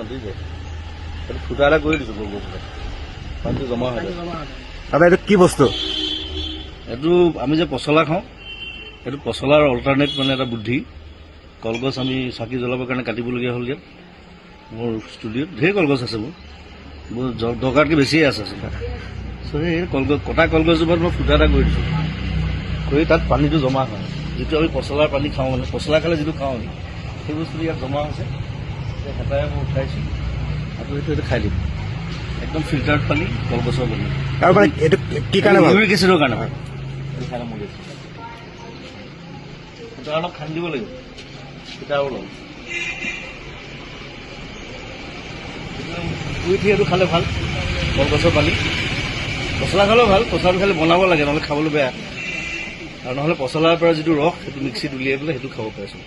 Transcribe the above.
দিছে এইটো ফুটা এটা কৰি দিছোঁ গৰু পানীটো জমা হৈ যায়। দাদা এইটো কি বস্তু? এইটো আমি যে পচলা খাওঁ, এইটো পচলাৰ অল্টাৰনেট মানে এটা বুদ্ধি। কলগছ আমি চাকি জ্বলাবৰ কাৰণে কাটিবলগীয়া হ'ল ইয়াত মোৰ ষ্টুডিঅ'ত। ঢেৰ কলগছ আছে মোৰ দৰকাৰতকৈ বেছিয়ে আছে আচলতে। সেই কলগছ কটা কলগছজোপাত মই ফুটা এটা কৰি দিছোঁ, কৰি তাত পানীটো জমা হয়। যিটো আমি পচলাৰ পানী খাওঁ, মানে পচলা খালে যিটো খাওঁ আমি, সেই বস্তুটো ইয়াত জমা হৈছে। হেতাৰে মই উঠাইছোঁ আৰু এইটো খাই দিম। একদম ফিল্টাৰ্ড পানী, কলগছৰ পানী। আৰু মানে এইটো কি কাৰণে ভাল? ইউৰিক এচিডৰ কাৰণে ভাল। এইটো খালে মৰি আছে। সেইটো অলপ খান্দি দিব লাগিব, ফিটাও ল'ম। উঠি এইটো খালে ভাল, কলগছৰ পানী। পচলা খালেও ভাল, পচলাটো খালি বনাব লাগে, নহ'লে খাবলৈ বেয়া। আৰু নহ'লে পচলাৰ পৰা যিটো ৰস, সেইটো মিক্সিত উলিয়াই পেলাই সেইটো খাব পাৰিছোঁ।